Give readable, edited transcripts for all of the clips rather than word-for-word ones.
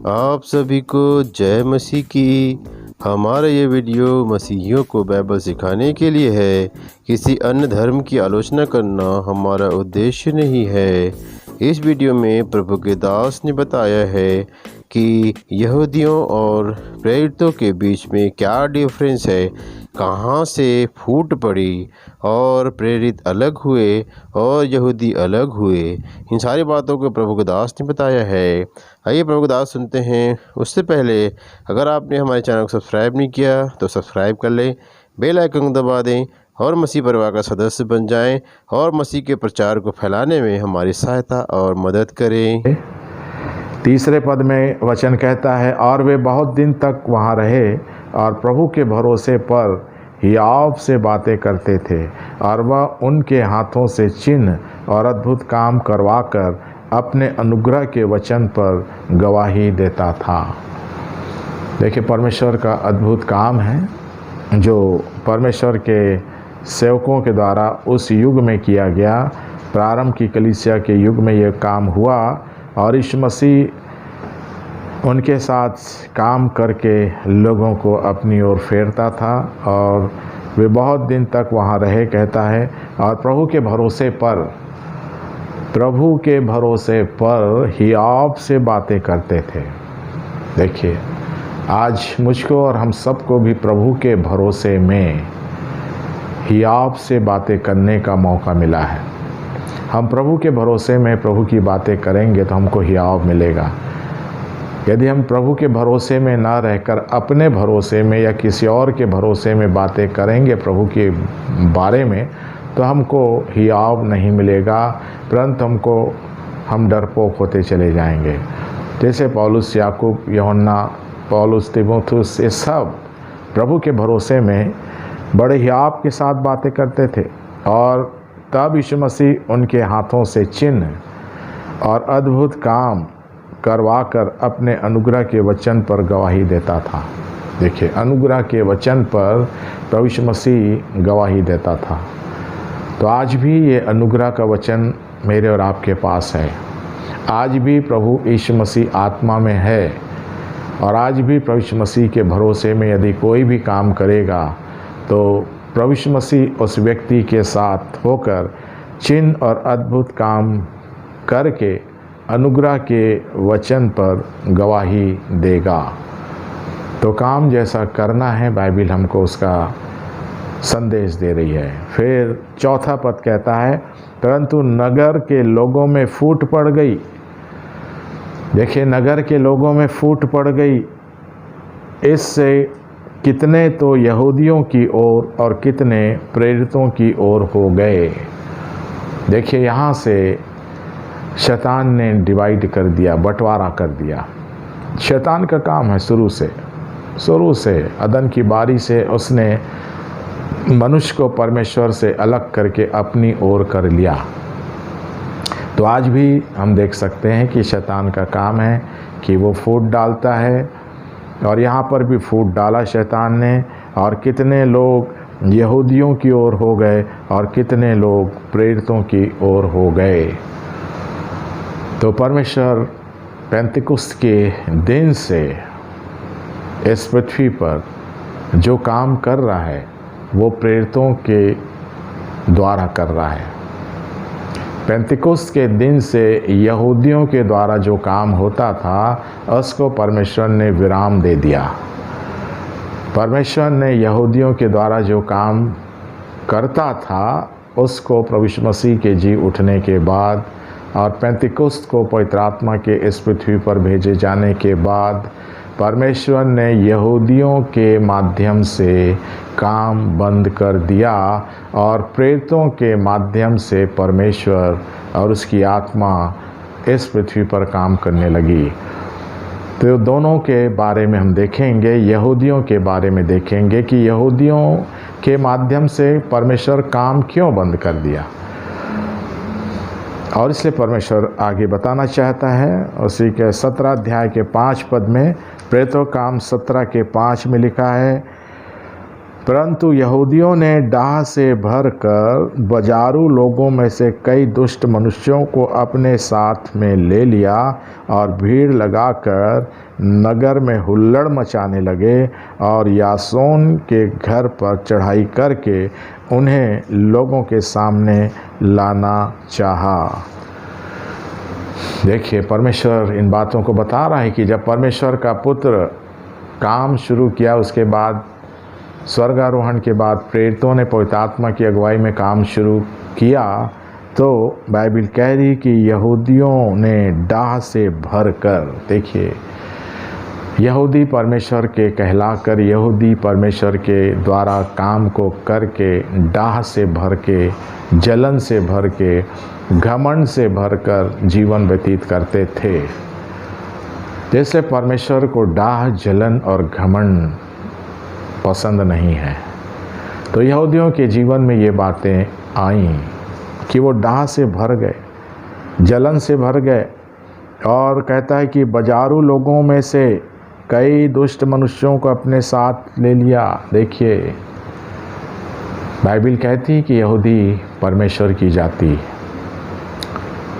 आप सभी को जय मसीह की। हमारा ये वीडियो मसीहियों को बाइबल सिखाने के लिए है। किसी अन्य धर्म की आलोचना करना हमारा उद्देश्य नहीं है। इस वीडियो में प्रभु के दास ने बताया है कि यहूदियों और प्रेरितों के बीच में क्या डिफरेंस है, कहाँ से फूट पड़ी और प्रेरित अलग हुए और यहूदी अलग हुए। इन सारी बातों को प्रभु के दास ने बताया है। आइए प्रभु के दास सुनते हैं। उससे पहले अगर आपने हमारे चैनल को सब्सक्राइब नहीं किया तो सब्सक्राइब कर लें, बेल आइकन दबा दें और मसीह परिवार का सदस्य बन जाएं और मसीह के प्रचार को फैलाने में हमारी सहायता और मदद करें। तीसरे पद में वचन कहता है, और वे बहुत दिन तक वहाँ रहे और प्रभु के भरोसे पर हियाव से बातें करते थे, और वह उनके हाथों से चिन्ह और अद्भुत काम करवाकर अपने अनुग्रह के वचन पर गवाही देता था। देखिए, परमेश्वर का अद्भुत काम है जो परमेश्वर के सेवकों के द्वारा उस युग में किया गया। प्रारंभ की कलीसिया के युग में यह काम हुआ और यीशु मसीह उनके साथ काम करके लोगों को अपनी ओर फेरता था, और वे बहुत दिन तक वहाँ रहे, कहता है, और प्रभु के भरोसे पर हियाव से बातें करते थे। देखिए, आज मुझको और हम सबको भी प्रभु के भरोसे में हियाव से बातें करने का मौका मिला है। हम प्रभु के भरोसे में प्रभु की बातें करेंगे तो हमको हियाव मिलेगा। यदि हम प्रभु के भरोसे में ना रहकर अपने भरोसे में या किसी और के भरोसे में बातें करेंगे प्रभु के बारे में, तो हमको हियाव नहीं मिलेगा, परंतु हम डरपोक होते चले जाएंगे। जैसे पौलुस, याकूब, यूहन्ना, पौलुस, तीमुथियुस, ये सब प्रभु के भरोसे में बड़े हियाव के साथ बातें करते थे, और तब यीशु मसीह उनके हाथों से चिन्ह और अद्भुत काम करवाकर अपने अनुग्रह के वचन पर गवाही देता था। देखिए, अनुग्रह के वचन पर प्रभु यीशु मसीह गवाही देता था। तो आज भी ये अनुग्रह का वचन मेरे और आपके पास है। आज भी प्रभु यीशु मसीह आत्मा में है, और आज भी प्रभु यीशु मसीह के भरोसे में यदि कोई भी काम करेगा तो प्रभु यीशु मसीह उस व्यक्ति के साथ होकर चिन्ह और अद्भुत काम करके अनुग्रह के वचन पर गवाही देगा। तो काम जैसा करना है, बाइबिल हमको उसका संदेश दे रही है। फिर चौथा पद कहता है, परंतु नगर के लोगों में फूट पड़ गई। देखिए, नगर के लोगों में फूट पड़ गई। इससे कितने तो यहूदियों की ओर और कितने प्रेरितों की ओर हो गए। देखिए, यहाँ से शैतान ने डिवाइड कर दिया, बंटवारा कर दिया। शैतान का काम है शुरू से अदन की बारी से उसने मनुष्य को परमेश्वर से अलग करके अपनी ओर कर लिया। तो आज भी हम देख सकते हैं कि शैतान का काम है कि वो फूट डालता है, और यहाँ पर भी फूट डाला शैतान ने, और कितने लोग यहूदियों की ओर हो गए और कितने लोग प्रेरितों की ओर हो गए। तो परमेश्वर पेंतिकुस्त के दिन से इस पृथ्वी पर जो काम कर रहा है वो प्रेरितों के द्वारा कर रहा है। पेंतिकुस्त के दिन से यहूदियों के द्वारा जो काम होता था उसको परमेश्वर ने विराम दे दिया। परमेश्वर ने यहूदियों के द्वारा जो काम करता था उसको प्रभु यीशु मसीह के जी उठने के बाद और पेंतिकुस्त को पवित्र आत्मा के इस पृथ्वी पर भेजे जाने के बाद परमेश्वर ने यहूदियों के माध्यम से काम बंद कर दिया, और प्रेरितों के माध्यम से परमेश्वर और उसकी आत्मा इस पृथ्वी पर काम करने लगी। तो दोनों के बारे में हम देखेंगे। यहूदियों के बारे में देखेंगे कि यहूदियों के माध्यम से परमेश्वर काम क्यों बंद कर दिया, और इसलिए परमेश्वर आगे बताना चाहता है। उसी के 17 अध्याय के 5 पद में, प्रेरितों काम 17 के 5 में लिखा है, परंतु यहूदियों ने डाह से भरकर बाजारू लोगों में से कई दुष्ट मनुष्यों को अपने साथ में ले लिया और भीड़ लगाकर नगर में हुल्लड़ मचाने लगे और यासोन के घर पर चढ़ाई करके उन्हें लोगों के सामने लाना चाहा। देखिए, परमेश्वर इन बातों को बता रहा है कि जब परमेश्वर का पुत्र काम शुरू किया, उसके बाद स्वर्गारोहण के बाद प्रेरितों ने पवित्र आत्मा की अगुवाई में काम शुरू किया, तो बाइबल कह रही कि यहूदियों ने डाह से भरकर, देखिए यहूदी परमेश्वर के कहलाकर, यहूदी परमेश्वर के द्वारा काम को करके डाह से भर के, जलन से भर के, घमंड से भरकर जीवन व्यतीत करते थे। जैसे परमेश्वर को डाह, जलन और घमंड पसंद नहीं है, तो यहूदियों के जीवन में ये बातें आईं कि वो डाह से भर गए, जलन से भर गए, और कहता है कि बाजारू लोगों में से कई दुष्ट मनुष्यों को अपने साथ ले लिया। देखिए, बाइबल कहती है कि यहूदी परमेश्वर की जाति,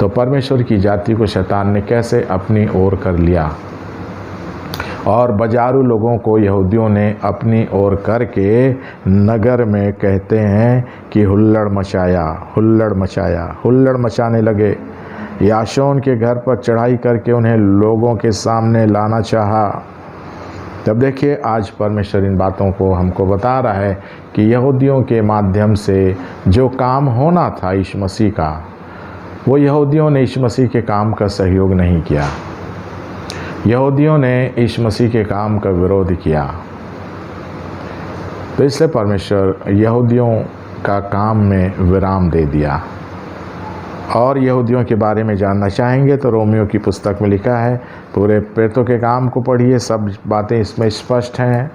तो परमेश्वर की जाति को शैतान ने कैसे अपनी ओर कर लिया, और बाजारू लोगों को यहूदियों ने अपनी ओर करके नगर में कहते हैं कि हुल्लड़ मचाया, हुल्लड़ मचाया, हुल्लड़ मचाने लगे। यासोन के घर पर चढ़ाई करके उन्हें लोगों के सामने लाना चाहा। तब देखिए, आज परमेश्वर इन बातों को हमको बता रहा है कि यहूदियों के माध्यम से जो काम होना था यीशु मसीह का, वो यहूदियों ने यीशु मसीह के काम का सहयोग नहीं किया। यहूदियों ने यीशु मसीह के काम का विरोध किया। तो इसलिए परमेश्वर यहूदियों का काम में विराम दे दिया। और यहूदियों के बारे में जानना चाहेंगे तो रोमियो की पुस्तक में लिखा है, पूरे प्रेरितों के काम को पढ़िए, सब बातें इसमें स्पष्ट हैं।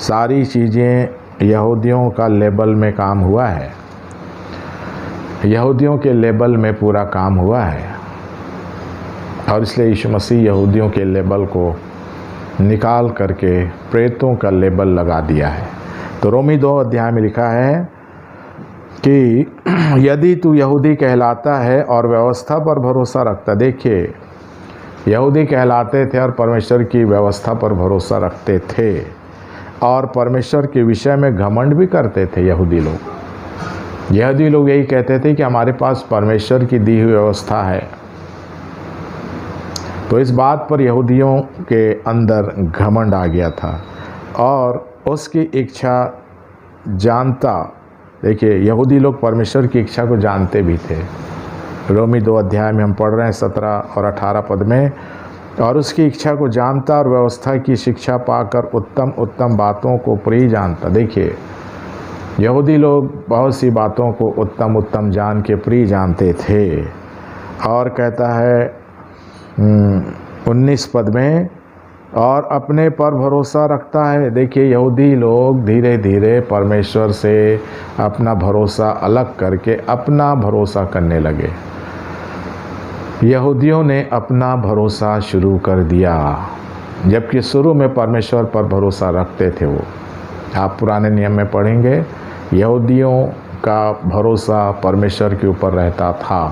सारी चीज़ें यहूदियों का लेबल में काम हुआ है, यहूदियों के लेबल में पूरा काम हुआ है, और इसलिए यीशु मसीह यहूदियों के लेबल को निकाल करके प्रेरितों का लेबल लगा दिया है। तो रोमी 2 अध्याय में लिखा है कि यदि तू यहूदी कहलाता है और व्यवस्था पर भरोसा रखता, देखिए यहूदी कहलाते थे और परमेश्वर की व्यवस्था पर भरोसा रखते थे, और परमेश्वर के विषय में घमंड भी करते थे। यहूदी लोग यही कहते थे कि हमारे पास परमेश्वर की दी हुई व्यवस्था है। तो इस बात पर यहूदियों के अंदर घमंड आ गया था और उसकी इच्छा जानता। देखिए, यहूदी लोग परमेश्वर की इच्छा को जानते भी थे। रोमी 2 अध्याय में हम पढ़ रहे हैं 17 और 18 पद में, और उसकी इच्छा को जानता और व्यवस्था की शिक्षा पाकर उत्तम उत्तम बातों को प्रिय जानता। देखिए, यहूदी लोग बहुत सी बातों को उत्तम उत्तम जान के प्रिय जानते थे। और कहता है 19 पद में, और अपने पर भरोसा रखता है। देखिए, यहूदी लोग धीरे धीरे परमेश्वर से अपना भरोसा अलग करके अपना भरोसा करने लगे। यहूदियों ने अपना भरोसा शुरू कर दिया, जबकि शुरू में परमेश्वर पर भरोसा रखते थे। वो आप पुराने नियम में पढ़ेंगे, यहूदियों का भरोसा परमेश्वर के ऊपर रहता था।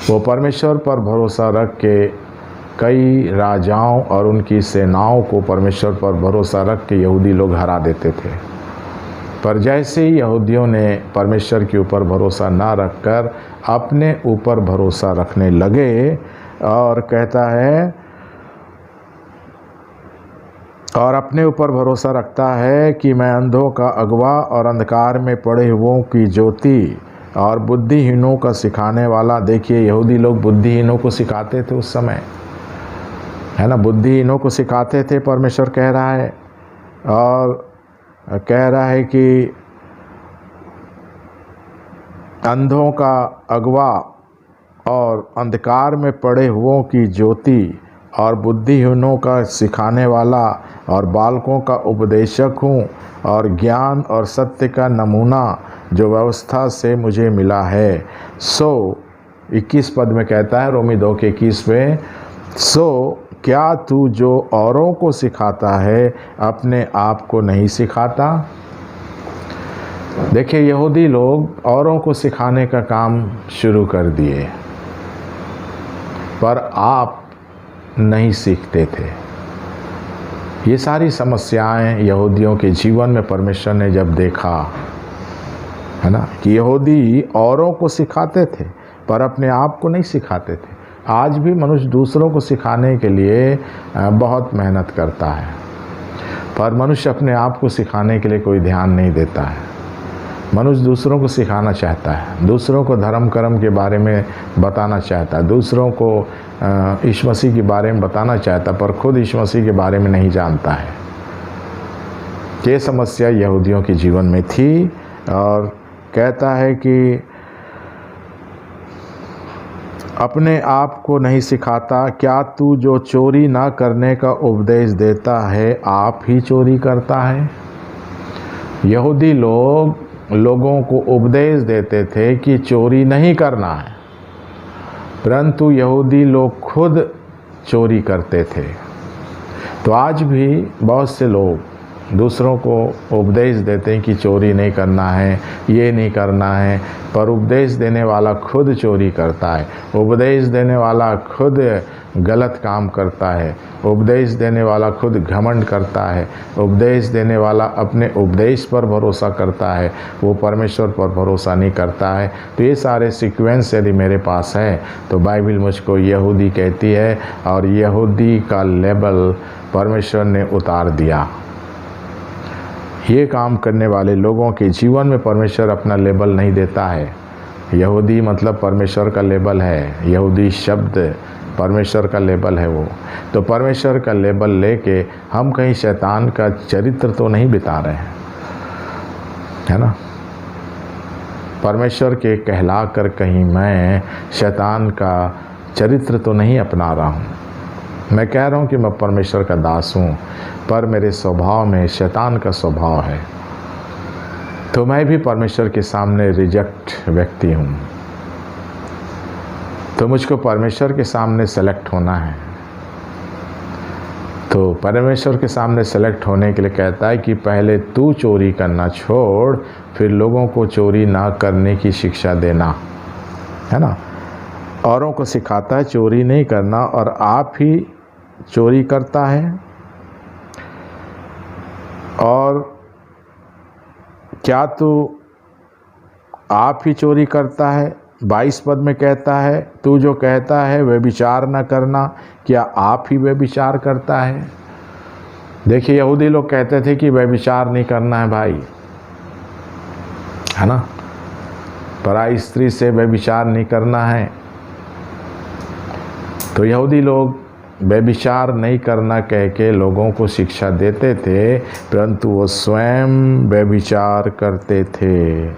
वो परमेश्वर पर भरोसा रख के कई राजाओं और उनकी सेनाओं को परमेश्वर पर भरोसा रख के यहूदी लोग हरा देते थे। पर जैसे ही यहूदियों ने परमेश्वर के ऊपर भरोसा ना रखकर अपने ऊपर भरोसा रखने लगे, और कहता है, और अपने ऊपर भरोसा रखता है कि मैं अंधों का अगवा और अंधकार में पड़े हुओं की ज्योति और बुद्धिहीनों का सिखाने वाला। देखिए, यहूदी लोग बुद्धिहीनों को सिखाते थे उस समय, है ना, बुद्धिहीनों को सिखाते थे। परमेश्वर कह रहा है, और कह रहा है कि अंधों का अगवा और अंधकार में पड़े हुओं की ज्योति और बुद्धिहीनों का सिखाने वाला और बालकों का उपदेशक हूँ, और ज्ञान और सत्य का नमूना जो व्यवस्था से मुझे मिला है। सो 21 पद में कहता है, रोमी 2 के 21 में, सो क्या तू जो औरों को सिखाता है अपने आप को नहीं सिखाता? देखिए, यहूदी लोग औरों को सिखाने का काम शुरू कर दिए, पर आप नहीं सीखते थे। ये सारी समस्याएं यहूदियों के जीवन में परमेश्वर ने जब देखा, है ना, कि यहूदी औरों को सिखाते थे पर अपने आप को नहीं सिखाते थे। आज भी मनुष्य दूसरों को सिखाने के लिए बहुत मेहनत करता है, पर मनुष्य अपने आप को सिखाने के लिए कोई ध्यान नहीं देता है। मनुष्य दूसरों को सिखाना चाहता है, दूसरों को धर्म कर्म के बारे में बताना चाहता है, दूसरों को यीशु मसीह के बारे में बताना चाहता है, पर खुद यीशु मसीह के बारे में नहीं जानता है। ये समस्या यहूदियों के जीवन में थी, और कहता है कि अपने आप को नहीं सिखाता, क्या तू जो चोरी ना करने का उपदेश देता है आप ही चोरी करता है। यहूदी लोगों को उपदेश देते थे कि चोरी नहीं करना है, परंतु यहूदी लोग खुद चोरी करते थे। तो आज भी बहुत से लोग दूसरों को उपदेश देते हैं कि चोरी नहीं करना है, ये नहीं करना है, पर उपदेश देने वाला खुद चोरी करता है, उपदेश देने वाला खुद गलत काम करता है, उपदेश देने वाला खुद घमंड करता है, उपदेश देने वाला अपने उपदेश पर भरोसा करता है, वो परमेश्वर पर भरोसा नहीं करता है। तो ये सारे सीक्वेंस यदि मेरे पास है तो बाइबल मुझको यहूदी कहती है, और यहूदी का लेबल परमेश्वर ने उतार दिया। ये काम करने वाले लोगों के जीवन में परमेश्वर अपना लेबल नहीं देता है। यहूदी मतलब परमेश्वर का लेबल है, यहूदी शब्द परमेश्वर का लेबल है वो। तो परमेश्वर का लेबल लेके हम कहीं शैतान का चरित्र तो नहीं बिता रहे हैं, है ना। परमेश्वर के कहला कर कहीं मैं शैतान का चरित्र तो नहीं अपना रहा हूँ। मैं कह रहा हूँ कि मैं परमेश्वर का दास हूँ, पर मेरे स्वभाव में शैतान का स्वभाव है। तो मैं भी परमेश्वर के सामने रिजेक्ट व्यक्ति हूँ। तो मुझको परमेश्वर के सामने सेलेक्ट होना है। तो परमेश्वर के सामने सेलेक्ट होने के लिए कहता है कि पहले तू चोरी करना छोड़, फिर लोगों को चोरी ना करने की शिक्षा देना, है ना। औरों को सिखाता है चोरी नहीं करना, और आप ही चोरी करता है। और क्या तू आप ही चोरी करता है। 22 पद में कहता है, तू जो कहता है व्यभिचार न करना, क्या आप ही व्यभिचार करता है। देखिए, यहूदी लोग कहते थे कि व्यभिचार नहीं करना है भाई, है ना, पराई स्त्री से व्यभिचार नहीं करना है। तो यहूदी लोग व्यभिचार नहीं करना कह के लोगों को शिक्षा देते थे, परंतु वो स्वयं व्यभिचार करते थे।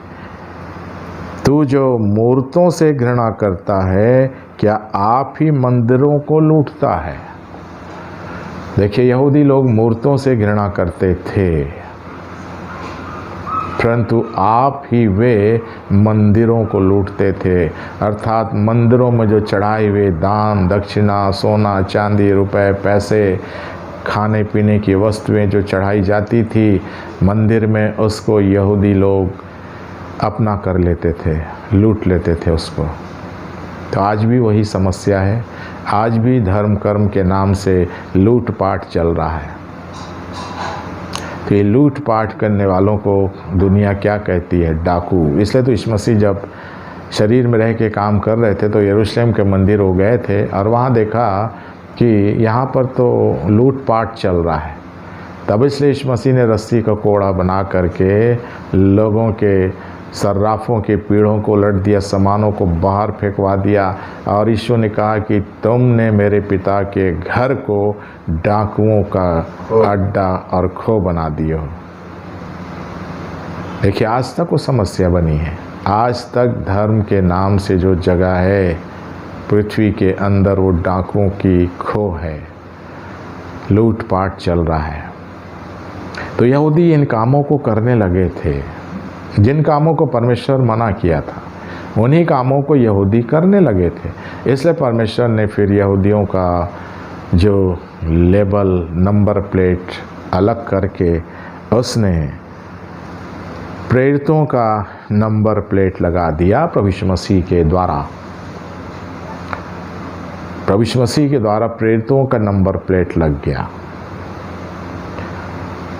तू जो मूर्तों से घृणा करता है, क्या आप ही मंदिरों को लूटता है। देखिए, यहूदी लोग मूर्तों से घृणा करते थे, परंतु आप ही वे मंदिरों को लूटते थे। अर्थात मंदिरों में जो चढ़ाए हुए दान दक्षिणा, सोना चांदी, रुपए पैसे, खाने पीने की वस्तुएं जो चढ़ाई जाती थी मंदिर में, उसको यहूदी लोग अपना कर लेते थे, लूट लेते थे उसको। तो आज भी वही समस्या है। आज भी धर्म कर्म के नाम से लूटपाट चल रहा है। तो ये लूटपाट करने वालों को दुनिया क्या कहती है, डाकू। इसलिए तो यीशु मसीह जब शरीर में रह के काम कर रहे थे तो यरूशलेम के मंदिर हो गए थे, और वहाँ देखा कि यहाँ पर तो लूटपाट चल रहा है। तब इसलिए यीशु मसीह ने रस्सी का कोड़ा बना करके लोगों के सर्राफों के पीढ़ों को उलट दिया, सामानों को बाहर फेंकवा दिया, और यीशु ने कहा कि तुमने मेरे पिता के घर को डाकुओं का अड्डा और खो बना दियो। देखिए, आज तक वो समस्या बनी है। आज तक धर्म के नाम से जो जगह है पृथ्वी के अंदर, वो डाकुओं की खो है, लूटपाट चल रहा है। तो यहूदी इन कामों को करने लगे थे, जिन कामों को परमेश्वर मना किया था उन्हीं कामों को यहूदी करने लगे थे। इसलिए परमेश्वर ने फिर यहूदियों का जो लेबल, नंबर प्लेट अलग करके उसने प्रेरितों का नंबर प्लेट लगा दिया प्रभु यीशु मसीह के द्वारा। प्रभु यीशु मसीह के द्वारा प्रेरितों का नंबर प्लेट लग गया।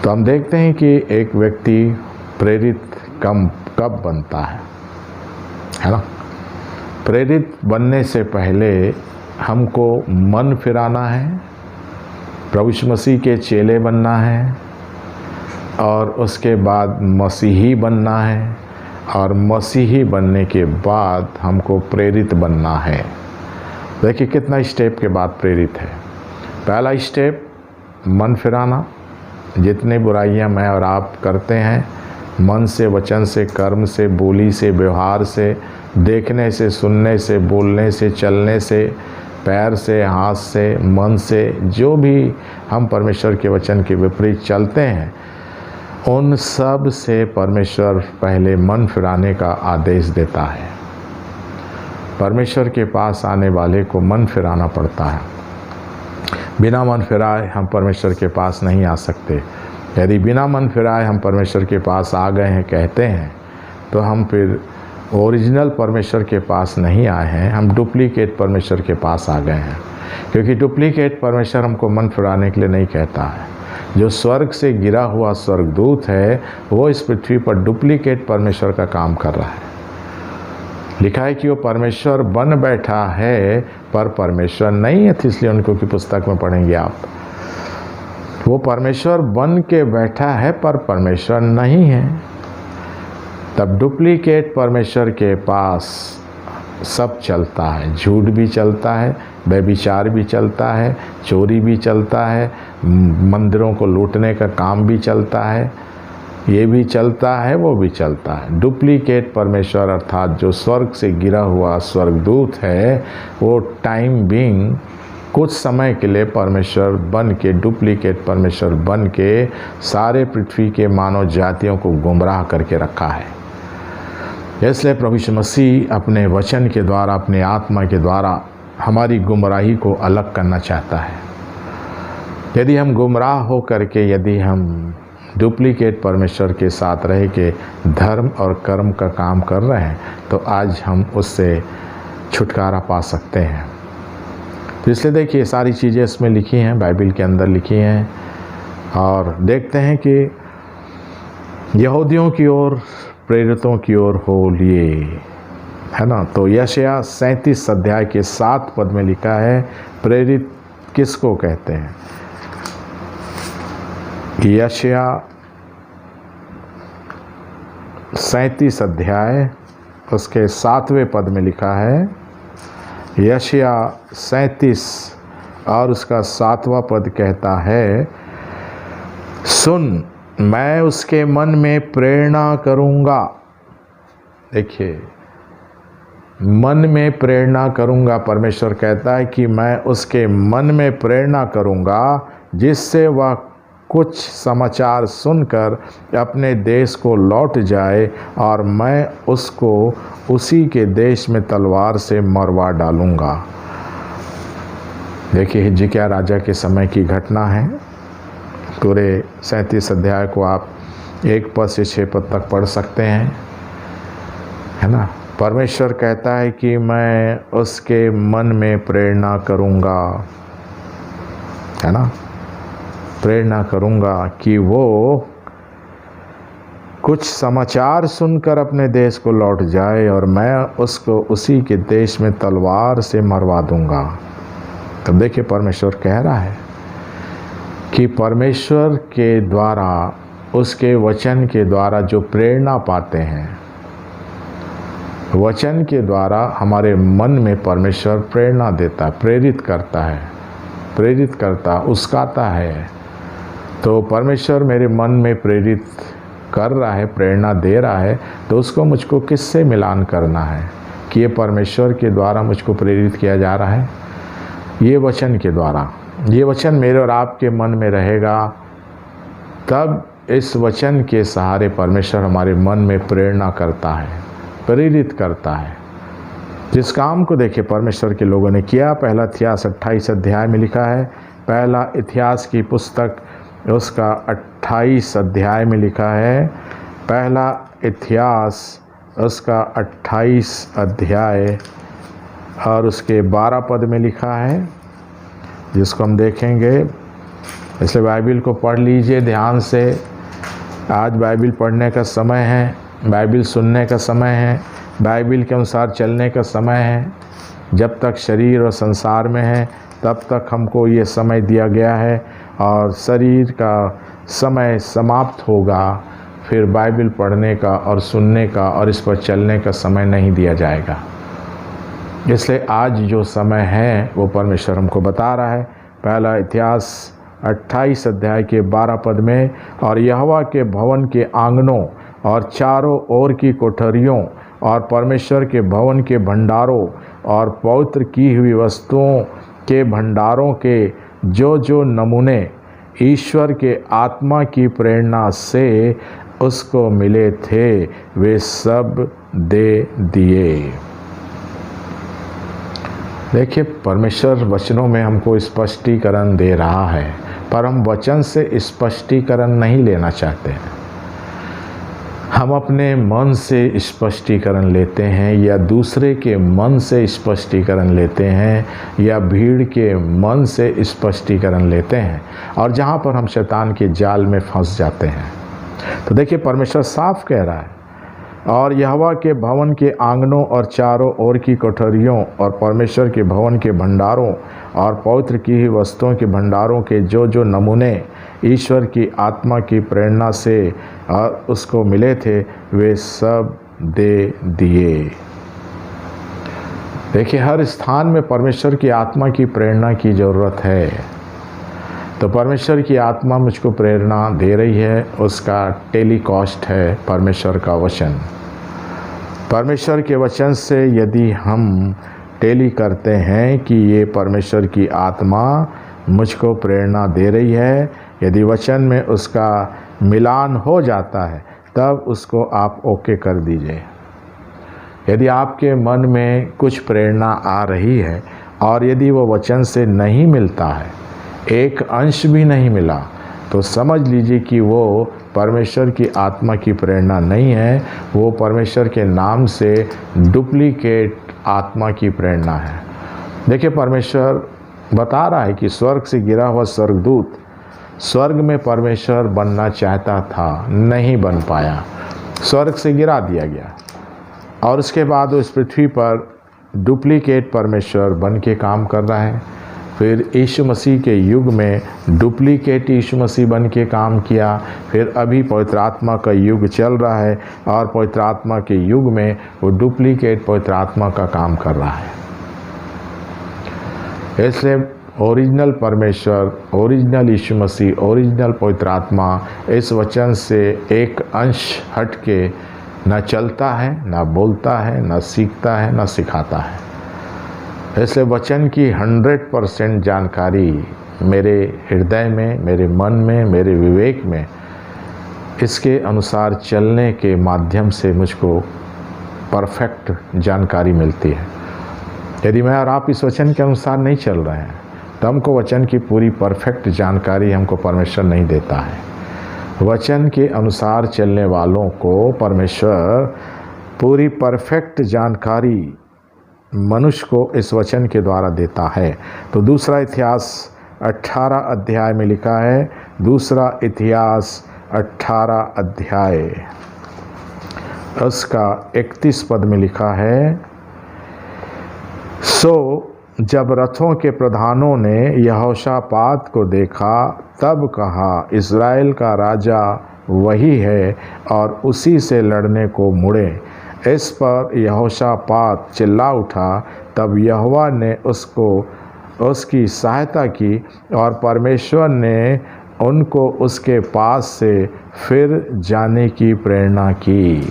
तो हम देखते हैं कि एक व्यक्ति प्रेरित कब बनता है ना। प्रेरित बनने से पहले हमको मन फिराना है, प्रभु यीशु मसीह के चेले बनना है, और उसके बाद मसीही बनना है, और मसीही बनने के बाद हमको प्रेरित बनना है। देखिए कितना स्टेप के बाद प्रेरित है। पहला स्टेप मन फिराना। जितनी बुराइयां मैं और आप करते हैं, मन से, वचन से, कर्म से, बोली से, व्यवहार से, देखने से, सुनने से, बोलने से, चलने से, पैर से, हाथ से, मन से, जो भी हम परमेश्वर के वचन के विपरीत चलते हैं, उन सब से परमेश्वर पहले मन फिराने का आदेश देता है। परमेश्वर के पास आने वाले को मन फिराना पड़ता है। बिना मन फिराए हम परमेश्वर के पास नहीं आ सकते। यदि बिना मन फिराए हम परमेश्वर के पास आ गए हैं कहते हैं, तो हम फिर ओरिजिनल परमेश्वर के पास नहीं आए हैं, हम डुप्लीकेट परमेश्वर के पास आ गए हैं। क्योंकि डुप्लीकेट परमेश्वर हमको मन फिराने के लिए नहीं कहता है। जो स्वर्ग से गिरा हुआ स्वर्गदूत है, वो इस पृथ्वी पर डुप्लीकेट परमेश्वर का काम कर रहा है। लिखा है कि वो परमेश्वर बन बैठा है, पर परमेश्वर नहीं है। इसलिए उनको की पुस्तक में पढ़ेंगे आप, वो परमेश्वर बन के बैठा है पर परमेश्वर नहीं है। तब डुप्लीकेट परमेश्वर के पास सब चलता है। झूठ भी चलता है, व्यभिचार भी चलता है, चोरी भी चलता है, मंदिरों को लूटने का काम भी चलता है, ये भी चलता है, वो भी चलता है। डुप्लीकेट परमेश्वर अर्थात जो स्वर्ग से गिरा हुआ स्वर्गदूत है, वो टाइम बीइंग कुछ समय के लिए परमेश्वर बन के, डुप्लीकेट परमेश्वर बन के सारे पृथ्वी के मानव जातियों को गुमराह करके रखा है। इसलिए प्रभु यीशु मसीह अपने वचन के द्वारा, अपने आत्मा के द्वारा हमारी गुमराही को अलग करना चाहता है। यदि हम गुमराह हो करके, यदि हम डुप्लीकेट परमेश्वर के साथ रह के धर्म और कर्म का काम कर रहे हैं, तो आज हम उससे छुटकारा पा सकते हैं। तो इसलिए देखिए सारी चीज़ें इसमें लिखी हैं, बाइबल के अंदर लिखी हैं। और देखते हैं कि यहूदियों की ओर, प्रेरितों की ओर हो लिए, है ना। तो यशायाह 37 अध्याय के 7 पद में लिखा है, प्रेरित किसको कहते हैं। यशायाह 37 अध्याय उसके 7वें पद में लिखा है, यशायाह 37 और उसका 7वां पद कहता है, सुन मैं उसके मन में प्रेरणा करूँगा। देखिए, मन में प्रेरणा करूँगा। परमेश्वर कहता है कि मैं उसके मन में प्रेरणा करूँगा, जिससे वह कुछ समाचार सुनकर अपने देश को लौट जाए, और मैं उसको उसी के देश में तलवार से मरवा डालूँगा। देखिए हिजकिय्याह राजा के समय की घटना है। पूरे 37 अध्याय को आप 1 पद से 6 पद तक पढ़ सकते हैं, है ना। परमेश्वर कहता है कि मैं उसके मन में प्रेरणा करूँगा, है ना, प्रेरणा करूँगा कि वो कुछ समाचार सुनकर अपने देश को लौट जाए, और मैं उसको उसी के देश में तलवार से मरवा दूँगा। तब देखिए परमेश्वर कह रहा है कि परमेश्वर के द्वारा, उसके वचन के द्वारा जो प्रेरणा पाते हैं, वचन के द्वारा हमारे मन में परमेश्वर प्रेरणा देता है, प्रेरित करता, उस्काता है। तो परमेश्वर मेरे मन में प्रेरित कर रहा है, प्रेरणा दे रहा है, तो उसको मुझको किससे मिलान करना है कि ये परमेश्वर के द्वारा मुझको प्रेरित किया जा रहा है, ये वचन के द्वारा। ये वचन मेरे और आपके मन में रहेगा, तब इस वचन के सहारे परमेश्वर हमारे मन में प्रेरणा करता है, प्रेरित करता है। जिस काम को देखिए परमेश्वर के लोगों ने किया, पहला इतिहास 28 अध्याय में लिखा है, पहला इतिहास की पुस्तक उसका 28 अध्याय में लिखा है पहला इतिहास उसका 28 अध्याय और उसके 12 पद में लिखा है, जिसको हम देखेंगे। इसलिए बाइबिल को पढ़ लीजिए ध्यान से। आज बाइबिल पढ़ने का समय है, बाइबिल सुनने का समय है, बाइबिल के अनुसार चलने का समय है। जब तक शरीर और संसार में है तब तक हमको ये समय दिया गया है, और शरीर का समय समाप्त होगा, फिर बाइबिल पढ़ने का और सुनने का और इस पर चलने का समय नहीं दिया जाएगा। इसलिए आज जो समय है वो परमेश्वर हमको बता रहा है। पहला इतिहास 28 अध्याय के 12 पद में, और यहोवा के भवन के आंगनों और चारों ओर की कोठरियों और परमेश्वर के भवन के भंडारों और पवित्र की हुई वस्तुओं के भंडारों के जो जो नमूने ईश्वर के आत्मा की प्रेरणा से उसको मिले थे, वे सब दे दिए। देखिए, परमेश्वर वचनों में हमको स्पष्टीकरण दे रहा है, पर हम वचन से स्पष्टीकरण नहीं लेना चाहते हैं। हम अपने मन से स्पष्टीकरण लेते हैं, या दूसरे के मन से स्पष्टीकरण लेते हैं, या भीड़ के मन से स्पष्टीकरण लेते हैं, और जहाँ पर हम शैतान के जाल में फंस जाते हैं। तो देखिए, परमेश्वर साफ कह रहा है, और यहोवा के भवन के आंगनों और चारों ओर की कोठरियों और परमेश्वर के भवन के भंडारों और पवित्र की हुई वस्तुओं के भंडारों के जो जो नमूने ईश्वर की आत्मा की प्रेरणा से और उसको मिले थे, वे सब दे दिए। देखिए, हर स्थान में परमेश्वर की आत्मा की प्रेरणा की ज़रूरत है। तो परमेश्वर की आत्मा मुझको प्रेरणा दे रही है, उसका टेलीकास्ट है परमेश्वर का वचन। परमेश्वर के वचन से यदि हम टेली करते हैं कि ये परमेश्वर की आत्मा मुझको प्रेरणा दे रही है, यदि वचन में उसका मिलान हो जाता है, तब उसको आप ओके कर दीजिए। यदि आपके मन में कुछ प्रेरणा आ रही है और यदि वो वचन से नहीं मिलता है, एक अंश भी नहीं मिला, तो समझ लीजिए कि वो परमेश्वर की आत्मा की प्रेरणा नहीं है, वो परमेश्वर के नाम से डुप्लीकेट आत्मा की प्रेरणा है। देखिए, परमेश्वर बता रहा है कि स्वर्ग से गिरा हुआ स्वर्गदूत स्वर्ग में परमेश्वर बनना चाहता था, नहीं बन पाया, स्वर्ग से गिरा दिया गया, और उसके बाद वो इस पृथ्वी पर डुप्लीकेट परमेश्वर बन के काम कर रहा है। फिर यीशु मसीह के युग में डुप्लीकेट यीशु मसीह बन के काम किया। फिर अभी पवित्र आत्मा का युग चल रहा है, और पवित्र आत्मा के युग में वो डुप्लीकेट पवित्र आत्मा का काम कर रहा है। इसलिए ओरिजिनल परमेश्वर, ओरिजिनल यीशु मसीह, ओरिजिनल पवित्र आत्मा इस वचन से एक अंश हट के न चलता है, न बोलता है, न सीखता है, न सिखाता है। इसलिए वचन की 100% जानकारी मेरे हृदय में, मेरे मन में, मेरे विवेक में, इसके अनुसार चलने के माध्यम से मुझको परफेक्ट जानकारी मिलती है। यदि मैं और आप इस वचन के अनुसार नहीं चल रहे हैं, तो हमको वचन की पूरी परफेक्ट जानकारी हमको परमेश्वर नहीं देता है। वचन के अनुसार चलने वालों को परमेश्वर पूरी परफेक्ट जानकारी मनुष्य को इस वचन के द्वारा देता है। तो दूसरा इतिहास 18 अध्याय में लिखा है, दूसरा इतिहास 18 अध्याय उसका 31 पद में लिखा है, सो जब रथों के प्रधानों ने यहोशापात को देखा, तब कहा, इज़राइल का राजा वही है, और उसी से लड़ने को मुड़े। इस पर यहोशापात चिल्ला उठा। तब यहोवा ने उसको उसकी सहायता की, और परमेश्वर ने उनको उसके पास से फिर जाने की प्रेरणा की।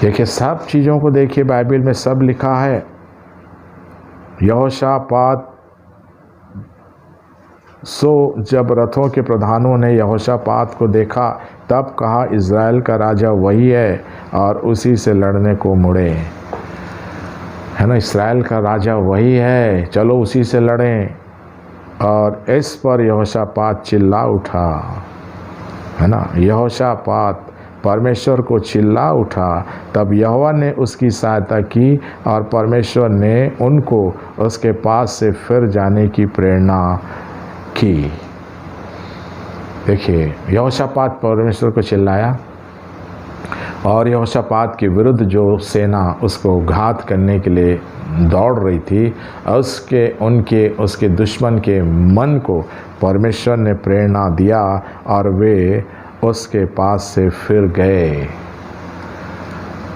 देखिए, सब चीज़ों को देखिए, बाइबल में सब लिखा है। यहोशापात, सो जब रथों के प्रधानों ने यहोशापात को देखा, तब कहा, इज़राइल का राजा वही है, और उसी से लड़ने को मुड़े। है ना, इज़राइल का राजा वही है, चलो उसी से लड़ें। और इस पर यहोशापात चिल्ला उठा। है ना। यहोशापात परमेश्वर को चिल्ला उठा, तब यहोवा ने उसकी सहायता की और परमेश्वर ने उनको उसके पास से फिर जाने की प्रेरणा की। देखिए, यहोशापात परमेश्वर को चिल्लाया और यहोशापात के विरुद्ध जो सेना उसको घात करने के लिए दौड़ रही थी, उसके दुश्मन के मन को परमेश्वर ने प्रेरणा दिया और वे उसके पास से फिर गए।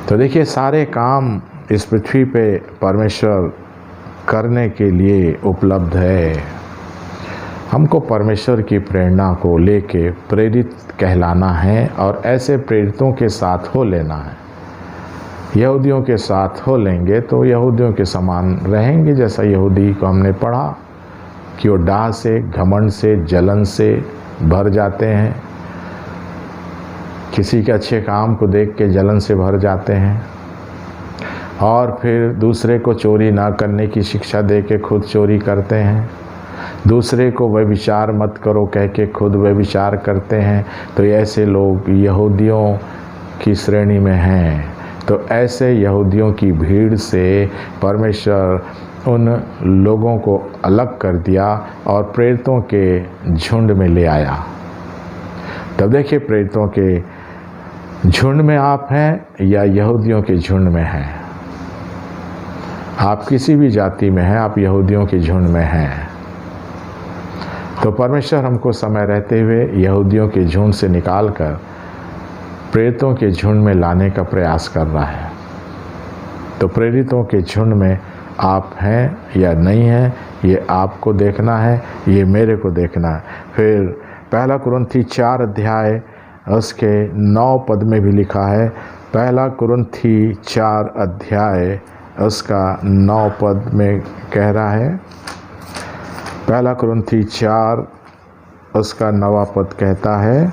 तो देखिए, सारे काम इस पृथ्वी पे परमेश्वर करने के लिए उपलब्ध है। हमको परमेश्वर की प्रेरणा को लेके प्रेरित कहलाना है और ऐसे प्रेरितों के साथ हो लेना है। यहूदियों के साथ हो लेंगे तो यहूदियों के समान रहेंगे। जैसा यहूदी को हमने पढ़ा कि वो डाह से, घमंड से, जलन से भर जाते हैं, किसी के अच्छे काम को देख के जलन से भर जाते हैं और फिर दूसरे को चोरी ना करने की शिक्षा दे के खुद चोरी करते हैं, दूसरे को व्यभिचार मत करो कह के खुद व्यभिचार करते हैं। तो ऐसे लोग यहूदियों की श्रेणी में हैं। तो ऐसे यहूदियों की भीड़ से परमेश्वर उन लोगों को अलग कर दिया और प्रेरितों के झुंड में ले आया। तब देखिए, प्रेरितों के झुंड में आप हैं या यहूदियों के झुंड में हैं। आप किसी भी जाति में हैं, आप यहूदियों के झुंड में हैं। तो परमेश्वर हमको समय रहते हुए यहूदियों के झुंड से निकालकर प्रेरितों के झुंड में लाने का प्रयास कर रहा है। तो प्रेरितों के झुंड में आप हैं या नहीं हैं, ये आपको देखना है, ये मेरे को देखना है। फिर पहला कुरिन्थी 4 अध्याय उसके 9 पद में भी लिखा है। पहला कुरिन्थी 4 अध्याय उसका 9 पद में कह रहा है। पहला कुरिन्थी 4 उसका 9वां पद कहता है,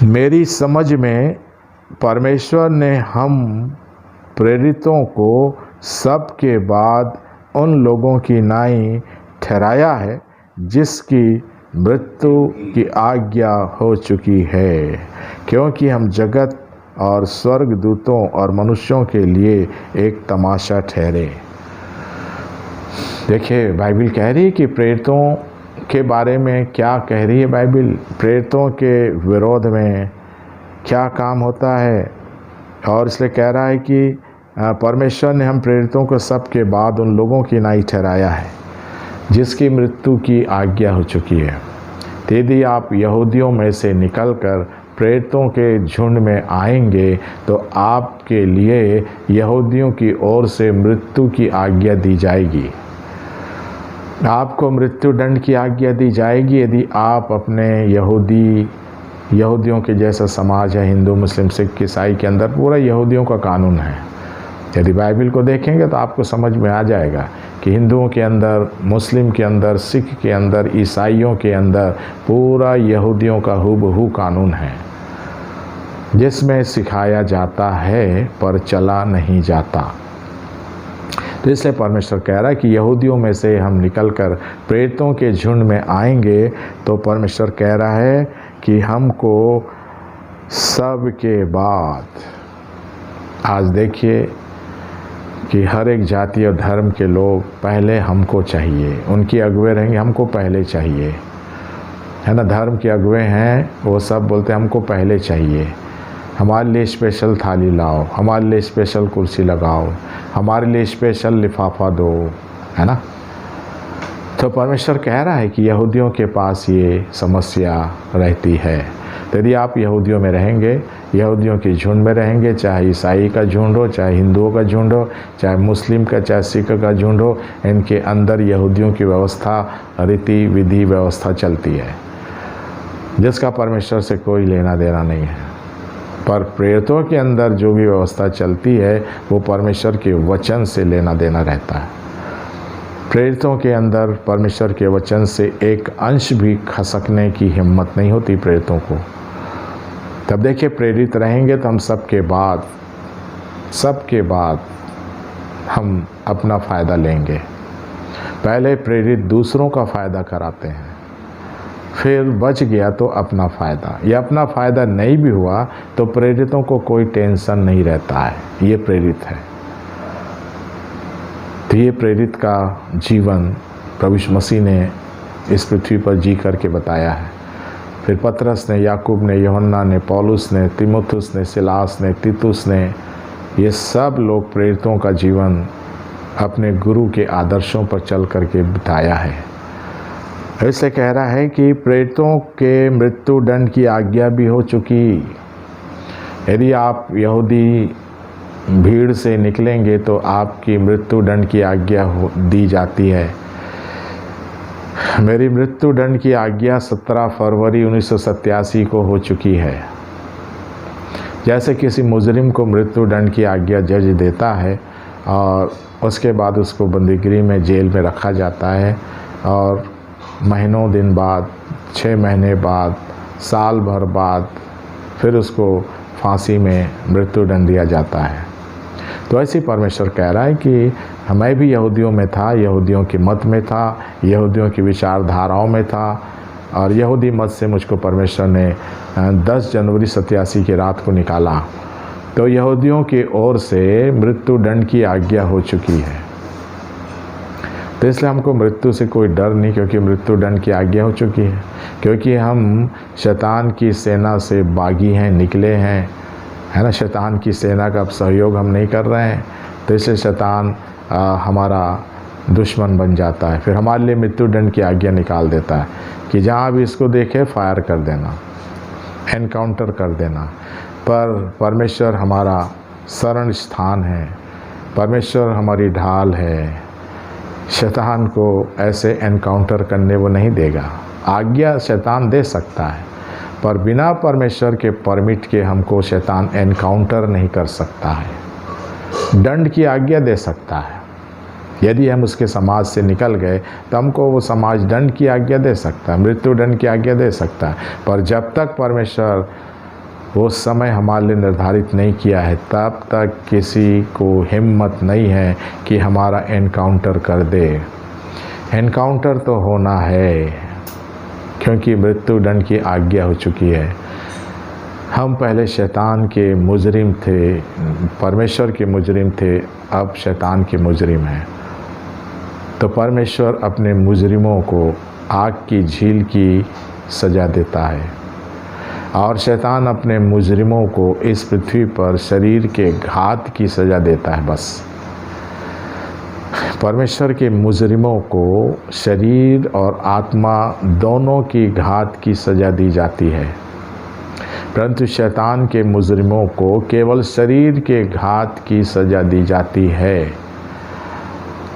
मेरी समझ में परमेश्वर ने हम प्रेरितों को सबके बाद उन लोगों की नाई ठहराया है जिसकी मृत्यु की आज्ञा हो चुकी है, क्योंकि हम जगत और स्वर्गदूतों और मनुष्यों के लिए एक तमाशा ठहरे। देखिए, बाइबल कह रही है कि प्रेरितों के बारे में क्या कह रही है बाइबल। प्रेरितों के विरोध में क्या काम होता है, और इसलिए कह रहा है कि परमेश्वर ने हम प्रेरितों को सबके बाद उन लोगों की नाई ठहराया है जिसकी मृत्यु की आज्ञा हो चुकी है। तो यदि आप यहूदियों में से निकलकर प्रेरितों के झुंड में आएंगे तो आपके लिए यहूदियों की ओर से मृत्यु की आज्ञा दी जाएगी। आपको मृत्यु दंड की आज्ञा दी जाएगी यदि आप अपने यहूदियों के जैसा समाज है, हिंदू, मुस्लिम, सिख, ईसाई के अंदर पूरा यहूदियों का कानून है। यदि बाइबल को देखेंगे तो आपको समझ में आ जाएगा कि हिंदुओं के अंदर, मुस्लिम के अंदर, सिख के अंदर, ईसाइयों के अंदर पूरा यहूदियों का हूबहू कानून है, जिसमें सिखाया जाता है पर चला नहीं जाता। तो इसलिए परमेश्वर कह रहा है कि यहूदियों में से हम निकलकर प्रेरितों के झुंड में आएंगे तो परमेश्वर कह रहा है कि हमको सब के बाद, आज देखिए कि हर एक जाति और धर्म के लोग पहले हमको चाहिए, उनकी अगुवे रहेंगे, हमको पहले चाहिए, है ना। धर्म के अगुवे हैं वो सब बोलते हैं हमको पहले चाहिए, हमारे लिए स्पेशल थाली लाओ, हमारे लिए स्पेशल कुर्सी लगाओ, हमारे लिए स्पेशल लिफाफा दो, है ना। तो परमेश्वर कह रहा है कि यहूदियों के पास ये समस्या रहती है। तो यदि आप यहूदियों में रहेंगे, यहूदियों के झुंड में रहेंगे, चाहे ईसाई का झुंड हो, चाहे हिंदुओं का झुंड हो, चाहे मुस्लिम का, चाहे सिख का झुंड हो, इनके अंदर यहूदियों की व्यवस्था, रीति विधि व्यवस्था चलती है जिसका परमेश्वर से कोई लेना देना नहीं है। पर प्रेरितों के अंदर जो भी व्यवस्था चलती है वो परमेश्वर के वचन से लेना देना रहता है। प्रेरितों के अंदर परमेश्वर के वचन से एक अंश भी खसकने की हिम्मत नहीं होती प्रेरितों को। तब देखिए, प्रेरित रहेंगे तो हम सबके बाद हम अपना फ़ायदा लेंगे। पहले प्रेरित दूसरों का फ़ायदा कराते हैं, फिर बच गया तो अपना फ़ायदा, या अपना फ़ायदा नहीं भी हुआ तो प्रेरितों को कोई टेंशन नहीं रहता है, ये प्रेरित है। तो ये प्रेरित का जीवन प्रभु यीशु मसीह ने इस पृथ्वी पर जी करके बताया है। फिर पतरस ने, याकूब ने, यूहन्ना ने, पौलुस ने, तीमुथियुस ने, सिलास ने, तीतुस ने, ये सब लोग प्रेरितों का जीवन अपने गुरु के आदर्शों पर चल करके बिताया है। इसलिए कह रहा है कि प्रेरितों के मृत्यु दंड की आज्ञा भी हो चुकी। यदि आप यहूदी भीड़ से निकलेंगे तो आपकी मृत्यु दंड की आज्ञा दी जाती है। मेरी मृत्यु दंड की आज्ञा 17 फरवरी 1987 को हो चुकी है। जैसे किसी मुजरिम को मृत्यु दंड की आज्ञा जज देता है और उसके बाद उसको बंदीगृह में, जेल में रखा जाता है और महीनों दिन बाद, 6 महीने बाद, साल भर बाद फिर उसको फांसी में मृत्यु दंड दिया जाता है। तो ऐसे परमेश्वर कह रहा है कि मैं भी यहूदियों में था, यहूदियों के मत में था, यहूदियों की विचारधाराओं में था और यहूदी मत से मुझको परमेश्वर ने 10 जनवरी 87 की रात को निकाला। तो यहूदियों की ओर से मृत्यु दंड की आज्ञा हो चुकी है। तो इसलिए हमको मृत्यु से कोई डर नहीं, क्योंकि मृत्यु दंड की आज्ञा हो चुकी है। क्योंकि हम शैतान की सेना से बागी हैं, निकले हैं, है ना। शैतान की सेना का अब सहयोग हम नहीं कर रहे हैं, तो इसलिए शैतान हमारा दुश्मन बन जाता है। फिर हमारे लिए मृत्यु दंड की आज्ञा निकाल देता है कि जहाँ भी इसको देखे फायर कर देना, एनकाउंटर कर देना। पर परमेश्वर हमारा शरण स्थान है, परमेश्वर हमारी ढाल है। शैतान को ऐसे एनकाउंटर करने वो नहीं देगा। आज्ञा शैतान दे सकता है, पर बिना परमेश्वर के परमिट के हमको शैतान एनकाउंटर नहीं कर सकता है। दंड की आज्ञा दे सकता है। यदि हम उसके समाज से निकल गए तो हमको वो समाज दंड की आज्ञा दे सकता है, मृत्यु दंड की आज्ञा दे सकता है। पर जब तक परमेश्वर वो समय हमारे लिए निर्धारित नहीं किया है, तब तक किसी को हिम्मत नहीं है कि हमारा एनकाउंटर कर दे। एनकाउंटर तो होना है, क्योंकि मृत्यु दंड की आज्ञा हो चुकी है। हम पहले शैतान के मुजरिम थे, परमेश्वर के मुजरिम थे, अब शैतान के मुजरिम हैं। तो परमेश्वर अपने मुजरिमों को आग की झील की सज़ा देता है और शैतान अपने मुजरिमों को इस पृथ्वी पर शरीर के घात की सज़ा देता है। बस परमेश्वर के मुजरिमों को शरीर और आत्मा दोनों की घात की सज़ा दी जाती है, परंतु शैतान के मुजरिमों को केवल शरीर के घात की सज़ा दी जाती है।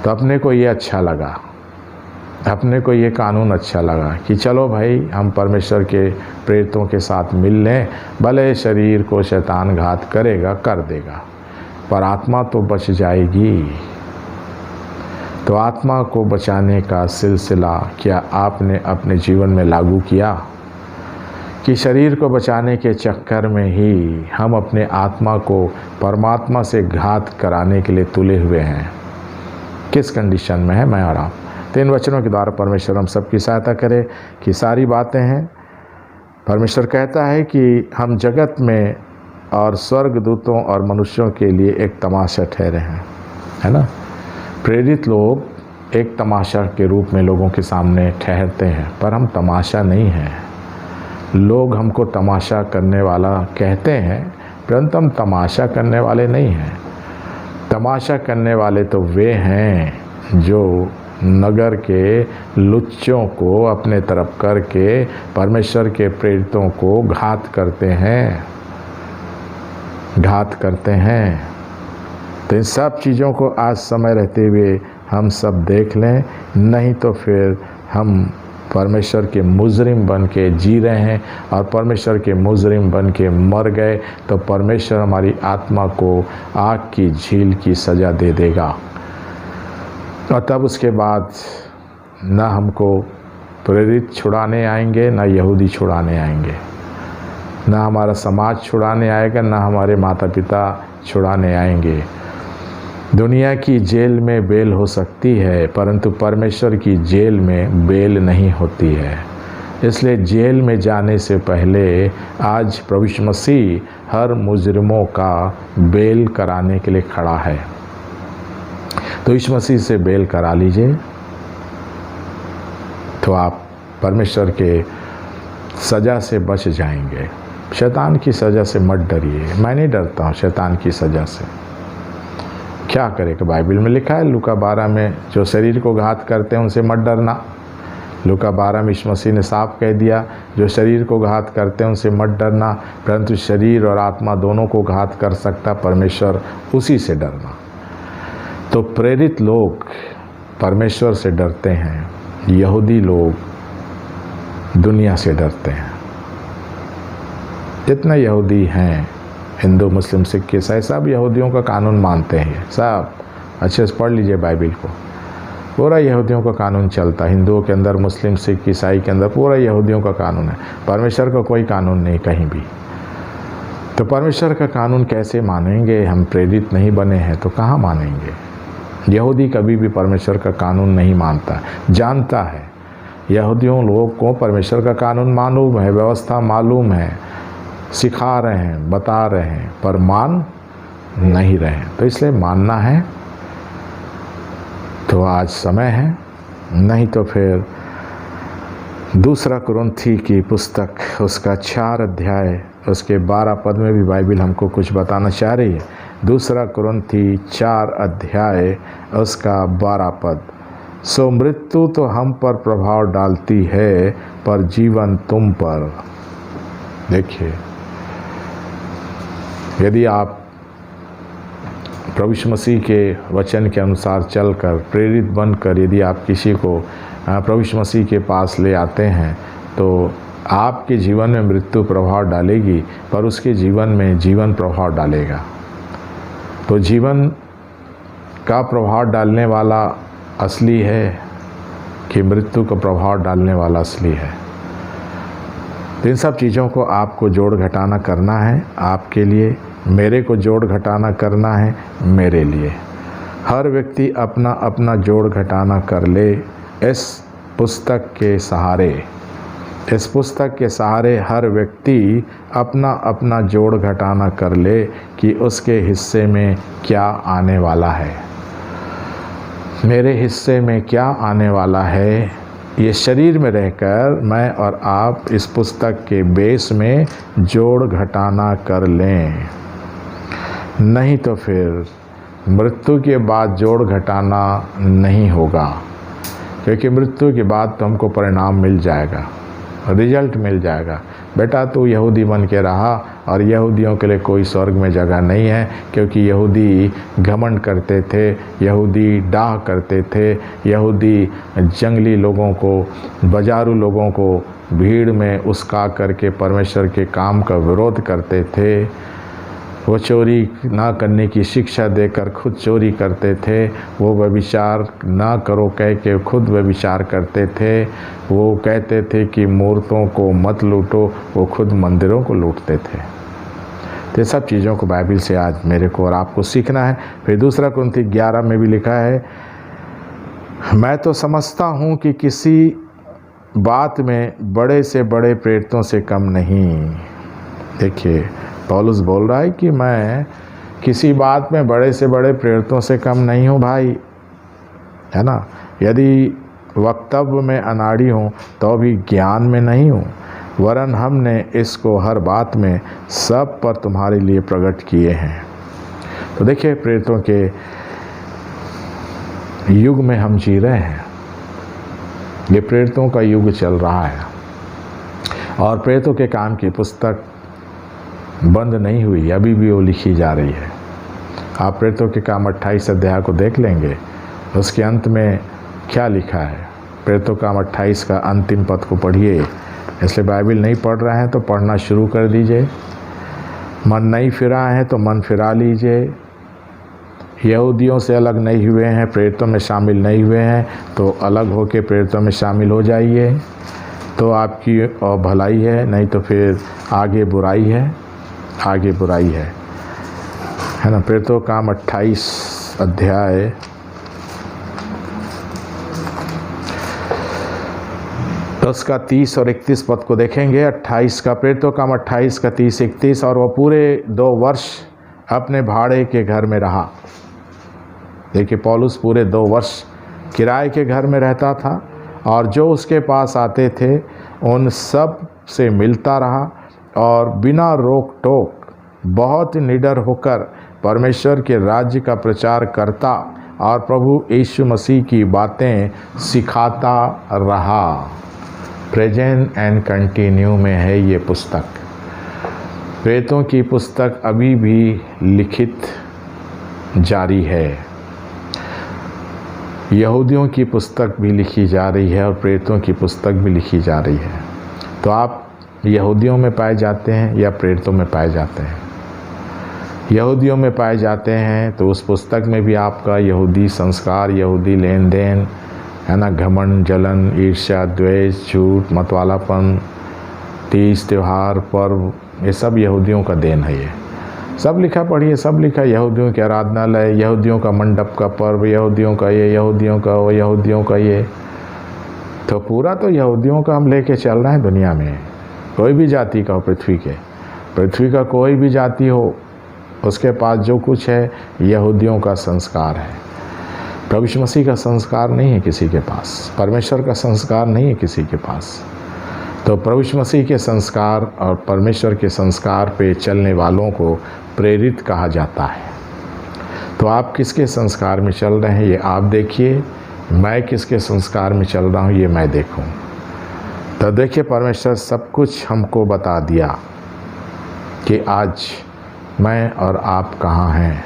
तो अपने को ये अच्छा लगा, अपने को ये कानून अच्छा लगा कि चलो भाई हम परमेश्वर के प्रेरितों के साथ मिल लें, भले शरीर को शैतान घात करेगा, कर देगा, पर आत्मा तो बच जाएगी। तो आत्मा को बचाने का सिलसिला क्या आपने अपने जीवन में लागू किया कि शरीर को बचाने के चक्कर में ही हम अपने आत्मा को परमात्मा से घात कराने के लिए तुले हुए हैं? किस कंडीशन में है मैं और आप? तो इन वचनों के द्वारा परमेश्वर हम सबकी सहायता करे कि सारी बातें हैं। परमेश्वर कहता है कि हम जगत में और स्वर्गदूतों और मनुष्यों के लिए एक तमाशा ठहरे हैं, है ना। प्रेरित लोग एक तमाशा के रूप में लोगों के सामने ठहरते हैं, पर हम तमाशा नहीं हैं। लोग हमको तमाशा करने वाला कहते हैं, परंतु हम तमाशा करने वाले नहीं हैं। तमाशा करने वाले तो वे हैं जो नगर के लुच्चों को अपने तरफ करके परमेश्वर के प्रेरितों को घात करते हैं। तो इन सब चीज़ों को आज समय रहते हुए हम सब देख लें, नहीं तो फिर हम परमेश्वर के मुजरिम बन के जी रहे हैं और परमेश्वर के मुजरिम बन के मर गए तो परमेश्वर हमारी आत्मा को आग की झील की सज़ा दे देगा। और तब उसके बाद ना हमको प्रेरित छुड़ाने आएंगे, ना यहूदी छुड़ाने आएंगे, ना हमारा समाज छुड़ाने आएगा, ना हमारे माता पिता छुड़ाने आएंगे। दुनिया की जेल में बेल हो सकती है, परंतु परमेश्वर की जेल में बेल नहीं होती है। इसलिए जेल में जाने से पहले आज प्रभु यीशु मसीह हर मुजरिमों का बेल कराने के लिए खड़ा है। तो यीशु मसीह से बेल करा लीजिए, तो आप परमेश्वर के सज़ा से बच जाएंगे। शैतान की सज़ा से मत डरिए। मैं नहीं डरता हूँ शैतान की सज़ा से। क्या करे कि बाइबल में लिखा है लूका 12 में, जो शरीर को घात करते हैं उनसे मत डरना। लूका 12 में यीशु मसीह ने साफ कह दिया, जो शरीर को घात करते हैं उनसे मत डरना, परंतु शरीर और आत्मा दोनों को घात कर सकता परमेश्वर, उसी से डरना। तो प्रेरित लोग परमेश्वर से डरते हैं, यहूदी लोग दुनिया से डरते हैं। जितने यहूदी हैं, हिंदू मुस्लिम सिख ईसाई, सब यहूदियों का कानून मानते हैं। सब अच्छे से पढ़ लीजिए बाइबल को, पूरा यहूदियों का कानून चलता है। हिंदुओं के अंदर, मुस्लिम सिख ईसाई के अंदर पूरा यहूदियों का कानून है। परमेश्वर का कोई कानून नहीं कहीं भी। तो परमेश्वर का कानून कैसे मानेंगे? हम प्रेरित नहीं बने हैं तो कहाँ मानेंगे? यहूदी कभी भी परमेश्वर का कानून नहीं मानता, जानता है। यहूदियों लोगों को परमेश्वर का कानून मालूम है, व्यवस्था मालूम है, सिखा रहे हैं, बता रहे हैं, पर मान नहीं रहे हैं। तो इसलिए मानना है तो आज समय है, नहीं तो फिर दूसरा कुरिन्थी की पुस्तक उसका 4 अध्याय उसके 12 पद में भी बाइबल हमको कुछ बताना चाह रही है। दूसरा कुरिन्थी 4 अध्याय उसका 12 पद, सो मृत्यु तो हम पर प्रभाव डालती है, पर जीवन तुम पर। देखिए, यदि आप प्रभु यीशु मसीह के वचन के अनुसार चलकर, प्रेरित बनकर यदि आप किसी को प्रभु यीशु मसीह के पास ले आते हैं, तो आपके जीवन में मृत्यु प्रभाव डालेगी, पर उसके जीवन में जीवन प्रभाव डालेगा। तो जीवन का प्रभाव डालने वाला असली है कि मृत्यु का प्रभाव डालने वाला असली है? तो इन सब चीज़ों को आपको जोड़ घटाना करना है आपके लिए, मेरे को जोड़ घटाना करना है मेरे लिए। हर व्यक्ति अपना अपना जोड़ घटाना कर ले इस पुस्तक के सहारे। इस पुस्तक के सहारे हर व्यक्ति अपना अपना जोड़ घटाना कर ले कि उसके हिस्से में क्या आने वाला है, मेरे हिस्से में क्या आने वाला है। ये शरीर में रहकर मैं और आप इस पुस्तक के बेस में जोड़ घटाना कर लें, नहीं तो फिर मृत्यु के बाद जोड़ घटाना नहीं होगा। क्योंकि मृत्यु के बाद तो हमको परिणाम मिल जाएगा, रिजल्ट मिल जाएगा। बेटा तू यहूदी बन के रहा, और यहूदियों के लिए कोई स्वर्ग में जगह नहीं है, क्योंकि यहूदी घमंड करते थे, यहूदी डाह करते थे, यहूदी जंगली लोगों को, बाजारू लोगों को भीड़ में उस्का करके परमेश्वर के काम का विरोध करते थे। वो चोरी ना करने की शिक्षा देकर खुद चोरी करते थे, वो व्यभिचार ना करो कह के खुद व्यभिचार करते थे, वो कहते थे कि मूर्तों को मत लूटो, वो खुद मंदिरों को लूटते थे। तो सब चीज़ों को बाइबल से आज मेरे को और आपको सीखना है। फिर दूसरा कुरिन्थी 11 में भी लिखा है, मैं तो समझता हूँ कि किसी बात में बड़े से बड़े प्रेरितों से कम नहीं। देखिए, पौलुस बोल रहा है कि मैं किसी बात में बड़े से बड़े प्रेरितों से कम नहीं हूँ भाई, है ना। यदि वक्तव्य में अनाड़ी हूँ तो भी ज्ञान में नहीं हूँ, वरन हमने इसको हर बात में सब पर तुम्हारे लिए प्रकट किए हैं। तो देखिए, प्रेरितों के युग में हम जी रहे हैं। ये प्रेरितों का युग चल रहा है, और प्रेरितों के काम की पुस्तक बंद नहीं हुई, अभी भी वो लिखी जा रही है। आप प्रेरितों के काम 28 अध्याय को देख लेंगे, उसके अंत में क्या लिखा है। प्रेरितों का काम 28 का अंतिम पद को पढ़िए। इसलिए बाइबल नहीं पढ़ रहे हैं तो पढ़ना शुरू कर दीजिए, मन नहीं फिरा है तो मन फिरा लीजिए। यहूदियों से अलग नहीं हुए हैं, प्रेरितों में शामिल नहीं हुए हैं, तो अलग होकर प्रेरितों में शामिल हो जाइए, तो आपकी और भलाई है, नहीं तो फिर आगे बुराई है, आगे बुराई है ना। प्रेरितों का काम 28 अध्याय तो उसका 30 और 31 पद को देखेंगे। 28 का प्रेरितों का 28 का 30 31। और वह पूरे 2 वर्ष अपने भाड़े के घर में रहा। देखिए, पौलुस पूरे 2 वर्ष किराए के घर में रहता था और जो उसके पास आते थे उन सब से मिलता रहा और बिना रोक टोक बहुत निडर होकर परमेश्वर के राज्य का प्रचार करता और प्रभु यीशु मसीह की बातें सिखाता रहा। प्रेजेंट एंड कंटिन्यू में है ये पुस्तक। प्रेरितों की पुस्तक अभी भी लिखित जारी है। यहूदियों की पुस्तक भी लिखी जा रही है और प्रेरितों की पुस्तक भी लिखी जा रही है। तो आप यहूदियों में पाए जाते हैं या प्रेरितों में पाए जाते हैं? यहूदियों में पाए जाते हैं तो उस पुस्तक में भी आपका यहूदी संस्कार, यहूदी लेन देन है ना, घमंड, जलन, ईर्ष्या, द्वेष, झूठ, मतवालापन, तीज, त्यौहार, पर्व, ये सब यहूदियों का देन है। ये सब लिखा, पढ़िए, सब लिखा। यहूदियों के आराधनालय, यहूदियों का मंडप का पर्व, यहूदियों का ये, यहूदियों का वो, यहूदियों का ये। तो पूरा तो यहूदियों का हम लेके चल रहे हैं दुनिया में। कोई भी जाति का हो, पृथ्वी का कोई भी जाति हो, उसके पास जो कुछ है यहूदियों का संस्कार है। प्रभु यीशु मसीह का संस्कार नहीं है किसी के पास, परमेश्वर का संस्कार नहीं है किसी के पास। तो प्रभु यीशु मसीह के संस्कार और परमेश्वर के संस्कार पे चलने वालों को प्रेरित कहा जाता है। तो आप किसके संस्कार में चल रहे हैं ये आप देखिए, मैं किसके संस्कार में चल रहा हूँ ये मैं देखूँ। तो देखिए, परमेश्वर सब कुछ हमको बता दिया कि आज मैं और आप कहाँ हैं,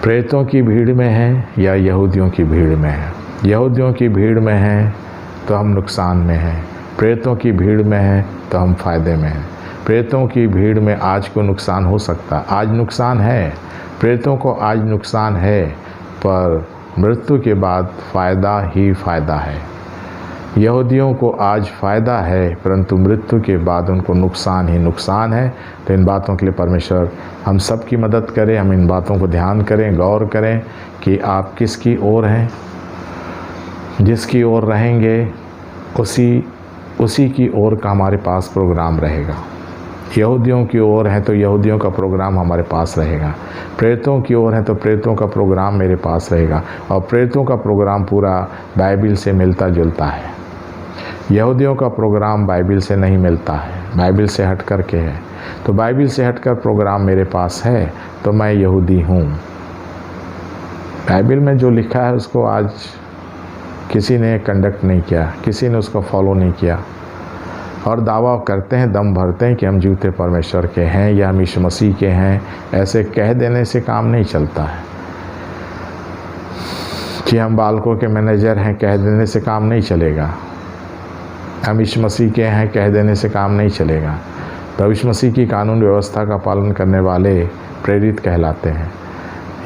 प्रेरितों की भीड़ में हैं या यहूदियों की भीड़ में हैं। यहूदियों की भीड़ में हैं तो हम नुकसान में हैं, प्रेरितों की भीड़ में हैं तो हम फ़ायदे में हैं। प्रेरितों की भीड़ में आज को नुकसान हो सकता, आज नुकसान है, प्रेरितों को आज नुकसान है, पर मृत्यु के बाद फ़ायदा ही फ़ायदा है। यहूदियों को आज फ़ायदा है परंतु मृत्यु के बाद उनको नुकसान ही नुकसान है। तो इन बातों के लिए परमेश्वर हम सब की मदद करें, हम इन बातों को ध्यान करें, गौर करें कि आप किसकी ओर हैं। जिसकी ओर रहेंगे उसी की ओर का हमारे पास प्रोग्राम रहेगा। यहूदियों की ओर है तो यहूदियों का प्रोग्राम हमारे पास रहेगा, प्रेरितों की ओर है तो प्रेरितों का प्रोग्राम मेरे पास रहेगा। और प्रेरितों का प्रोग्राम पूरा बाइबिल से मिलता जुलता है। यहूदियों का प्रोग्राम बाइबिल से नहीं मिलता है, बाइबिल से हट कर के है। तो बाइबिल से हटकर प्रोग्राम मेरे पास है तो मैं यहूदी हूँ। बाइबिल में जो लिखा है उसको आज किसी ने कंडक्ट नहीं किया, किसी ने उसको फॉलो नहीं किया और दावा करते हैं, दम भरते हैं कि हम जूते परमेश्वर के हैं या हम यीशु मसीह के हैं। ऐसे कह देने से काम नहीं चलता है कि हम बालकों के मैनेजर हैं, कह देने से काम नहीं चलेगा। हम यीशु मसीह के हैं कह देने से काम नहीं चलेगा। प्रभु यीशु मसीह की कानून व्यवस्था का पालन करने वाले प्रेरित कहलाते हैं,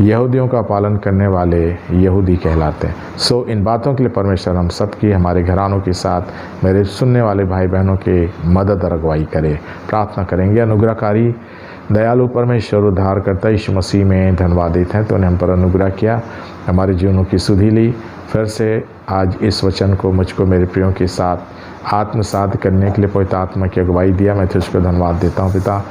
यहूदियों का पालन करने वाले यहूदी कहलाते हैं। सो इन बातों के लिए परमेश्वर हम सब की, हमारे घरानों के साथ मेरे सुनने वाले भाई बहनों के मदद और अगुवाई करे। प्रार्थना करेंगे। अनुग्रहकारी दयालु परमेश्वर उद्धारकर्ता यीशु मसीह में धन्यवादित हैं तो उन्हें हम पर अनुग्रह किया, हमारे जीवनों की सुधि ली। फिर से आज इस वचन को मुझको मेरे प्रियों के साथ आत्मसात करने के लिए पवित्र आत्मा की अगुवाई दिया। मैं तुझको धन्यवाद देता हूँ पिता।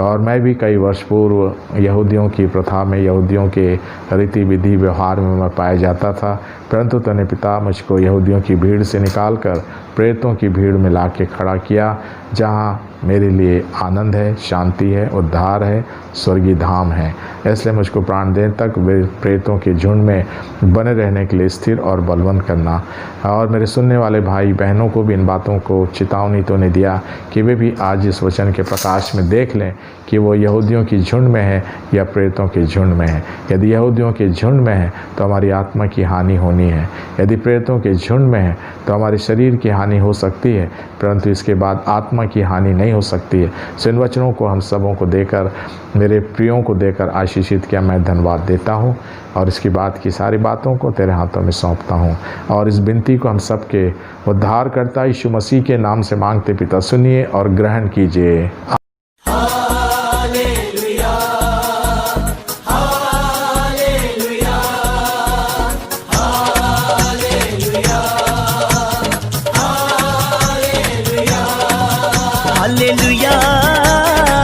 और मैं भी कई वर्ष पूर्व यहूदियों की प्रथा में, यहूदियों के रीति विधि व्यवहार में मैं पाया जाता था, परंतु तूने पिता मुझको यहूदियों की भीड़ से निकालकर प्रेरितों की भीड़ में ला के खड़ा किया, जहाँ मेरे लिए आनंद है, शांति है, उद्धार है, स्वर्गीय धाम है। इसलिए मुझको प्राण देर तक प्रेरितों के झुंड में बने रहने के लिए स्थिर और बलवंत करना। और मेरे सुनने वाले भाई बहनों को भी इन बातों को चेतावनी तो ने दिया कि वे भी आज इस वचन के प्रकाश में देख लें कि वो यहूदियों की झुंड में है या प्रेरितों के झुंड में है। यदि यहूदियों के झुंड में है तो हमारी आत्मा की हानि होनी है, यदि प्रेरितों के झुंड में है तो हमारे शरीर की हानि हो सकती है, परंतु इसके बाद आत्मा की हानि नहीं हो सकती है। सो इन वचनों को हम सबों को देकर, मेरे प्रियों को देकर आशीषित किया। मैं धन्यवाद देता हूँ और इसके बाद की सारी बातों को तेरे हाथों में सौंपता हूँ। और इस विनती को हम सबके उद्धारकर्ता यीशु मसीह के नाम से मांगते पिता, सुनिए और ग्रहण कीजिए।